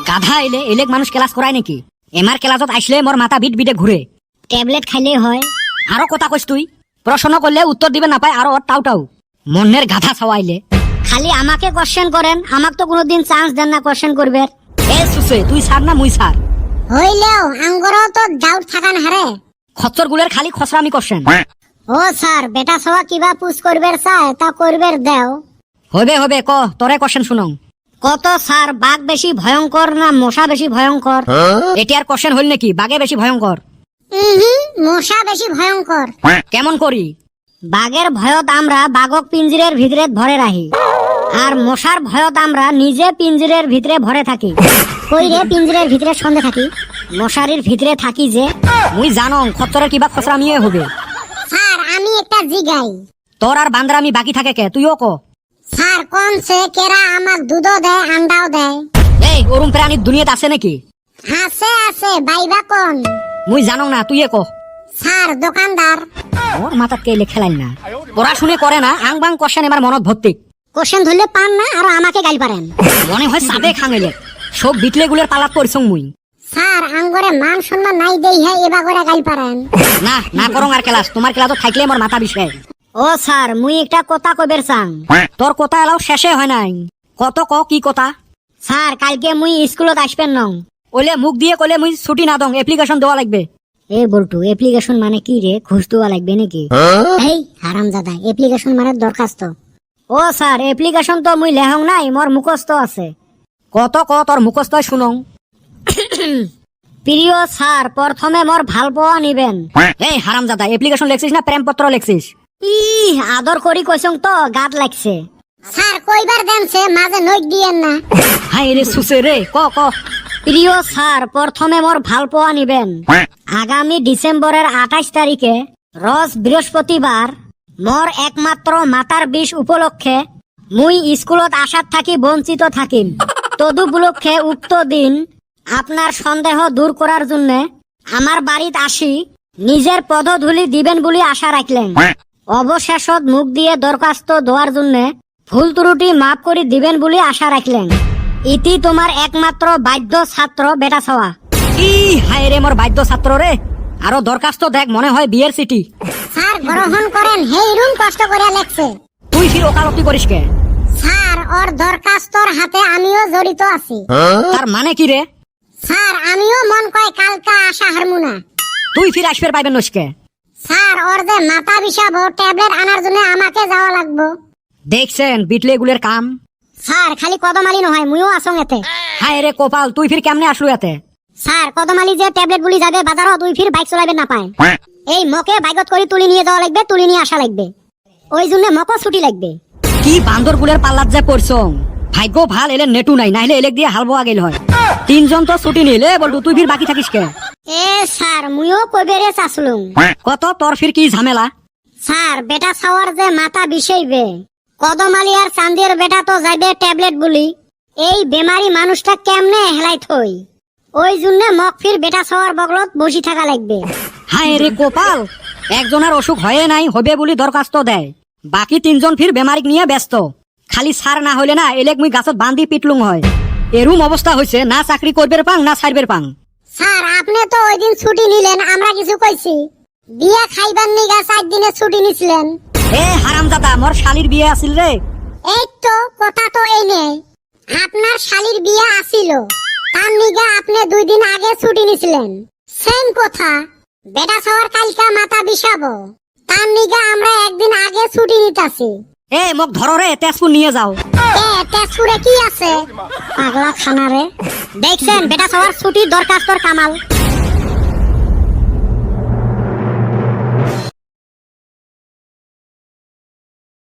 গাধা এলে এলেক মানুষ ক্লাস করায় নাকি? এমার ক্লাসত আসলে মোর মাথা বিট বিটে ঘুরে। ট্যাবলেট খাইলেই হয়। আরো কথা কইস তুই, প্রশ্ন করলে উত্তর দিবে না পায়, আরো টাউ টাউ মনের গাধা ছাওয়াইলে। খালি আমাকে কোশ্চেন করেন, আমাকে তো কোনোদিন চান্স দেন না কোশ্চেন করবে। এ সুসে তুই ছাড় না মুই ছাড়। হইলেও আঙ্গরও তো ডাউট থাকান হারে। খচ্চর গুলের খালি খসরামি কোশ্চেন। ও স্যার, বেটা সবা কিবা পুষ করবে চায় তা করবে দেও। হবে হবে ক তোরে কোশ্চেন শুনং। কত স্যার, বাঘ বেশি ভয়ঙ্কর না মশা বেশি ভয়ঙ্কর? এটি আর কোশ্চেন হল নাকি? বাঘে বেশি ভয়ঙ্কর। মশা বেশি ভয়ঙ্কর। কেমন করি? বাঘের ভয়ত আমরা বাঘক পিঞ্জিরের ভিতরে ভরে রাখি, আর মশার ভয়ত আমরা নিজে পিঞ্জিরের ভিতরে ভরে থাকি। কই রে পিঞ্জিরের ভিতরে সন্ধে থাকি, মশারির ভিতরে থাকি যে। মুই জানং খচ্চরের কিবা খসরামিয়ে হবে। স্যার আমি একটা জিগাই। তোর আর বান্দরামি বাকি থাকে কে? তুইও ক। স্যার কোন সে কেরা আমাক দুধও দেয় আন্ডাও দেয়? এই ওরম প্রাণীর দুনিয়াতে আছে নাকি? আছে আছে, বাইবা কোন? মুই জানং না, তুইয়ে ক। স্যার দোকানদার। ওর মাথা কেলে খেলাইল না, পড়াশুনে করে না, আং বাং কোশ্চেন এবার মনত ভর্তি। কোশ্চেন ধরলে পান না আর আমাকে গাইল পারেন। মনে হয় সাদে খাঙেলে সব বিটলে গুলের পালাত পরিছং মুই। স্যার আঙ্গরে মান সম্মান নাই দেই হ্যাঁ এবার করে গাইল পারেন। না না করং আর ক্লাস, তোমার ক্লাসত থাকলে মোর মাথা বিষয়। ও স্যার মুই একটা কথা কইবের চাং। তোর কথা এলাও শেষে হয় নাই, কত ক কি কথা? স্যার কালকে মুই স্কুলত আসবেন নং। ওলে মুখ দিয়ে কলে মুই ছুটি না দং, অ্যাপ্লিকেশন দেওয়া লাগবে। এ বলটু, অ্যাপ্লিকেশন মানে কি রে? ঘুষ দেওয়া লাগবে নাকি? এই হারামজাদা, অ্যাপ্লিকেশন মানে দরখাস্ত। ও স্যার অ্যাপ্লিকেশন তো মুই লেহং নাই, মোর মুখস্থ আছে। কত ক তোর মুখস্থ শুনং। প্রিয় স্যার, প্রথমে মোর ভাল পাওয়া নিবেন। এই হারামজাদা, অ্যাপ্লিকেশন লেখছিস না প্রেমপত্র লেখছিস? আদর করি কইছং তো গাত লাগছে। স্যার কইবার দেনছে, মাঝে নইট দিয়েন না। হাই রে সুসে রে, ক ক। প্রিয় স্যার, প্রথমে মোর ভাল পাওয়া নিবেন। আগামী ডিসেম্বরের 28 তারিখে রোজ বৃহস্পতিবার মোর একমাত্র মাতার বিষ উপলক্ষে মুই স্কুলত আসার থাকি বঞ্চিত থাকিম। তদুপলক্ষে উক্ত দিন আপনার সন্দেহ দূর করার জন্য আমার বাড়িত আসি নিজের পদধূলি দিবেন বলে আশা রাখলেন। অবশেষত মুখ দিয়ে দরখাস্ত দেওয়ার জন্য ভুল ত্রুটি মাফ করে দিবেন বলে আশা রাখলেন। ইতি তোমার একমাত্র বাধ্য ছাত্র বেটা ছাওয়া। হাই রে মোর বাধ্য ছাত্র রে, আরো দরখাস্ত দেখ, মনে হয় বিয়ের সিটি। স্যার গ্রহণ করেন, হেই রুম কষ্ট করে লেখছে। তুই ফির ওকালতি করিস কে? স্যার ওর দরখাস্তর হাতে আমিও জড়িত আছি। তার মানে কি রে? স্যার আমিও মন কয় কালকা আশা হারমু না। তুই ফির আসবে পাইবেন নসকে? স্যার ওর যে মাথা বিষাবো, ট্যাবলেট আনার জন্য আমাকে যাওয়া লাগবো। দেখছেন বিটলে গুলের কাম। স্যার খালি কদমালি নহয়, মুইও আসং এতে। হায় রে কপাল, তুই ফির কেমনে আসলু এতে? স্যার কদমালি যে ট্যাবলেট গুলি যাবে বাজারও, তুই ফির বাইক চলাইবেন না পায়। এই মকে বাইকত করে তুলি নিয়ে যাওয়া লাগবে, তুলি নিয়ে আসা লাগবে। ওই জন্য মকও ছুটি লাগবে। কি বান্দর গুলের পাল্লাত যে পড়ছং। ভাগ্য ভাল এলে নেটু নাই, নাইলে এলেক দিয়ে হাল বোয়া গেল হয়। তিনজন তো ছুটি নিলে বলতো, তুই ফির বাকি থাকিস কে? এ স্যার মুইও কইবেরে চাসলুম। কত তোর ফির কি ঝামেলা? স্যার বেটা ছাওয়ার যে মাথা বিষাইবে, কদমালি আর চান্দির বেটা তো যাইবে ট্যাবলেট বলি। এই বেমারি মানুষটা কেমনে হেলাই থই, ওই জন্য মক ফির বেটা ছাওয়ার বগলত বসি থাকা লাগবে। হায় রে কপাল, একজনের অসুখ হয়ে নাই, হবে বলি দরখাস্ত দেয়, বাকি তিনজন ফির বেমারিক নিয়ে ব্যস্ত। খালি সার না হইলে না এলেক মুই গাছত বান্ধি পিটলুং হয়। এরুম অবস্থা হয়েছে, না চাকরি করবের পাং না ছাড়বের পাং। স্যার আপনি তো ওই দিন ছুটি নিলেন, আমরা কিছু কইছি? বিয়া খাইবার নিগা 4 দিনের ছুটি নিছিলেন। এ হারামজাদা, মোর শালির বিয়ে আছিল রে। এই তো কথা তো এই নেই, আপনার শালির বিয়া আসিল, তার নিগা আপনি 2 দিন আগে ছুটি নিছিলেন। সেম কথা, বেটা ছাওয়ার কালকা মাথা বিষাবো, তার নিগা আমরা একদিন আগে ছুটি নিতাছি। এ মোক ধরো রে, তেজপুর নিয়ে যাও। তেজপুরে কি আছে পাগলা খানা রে? দেখছেন বেটা ছাওয়ার ছুটির দরখাস্তর কামাল।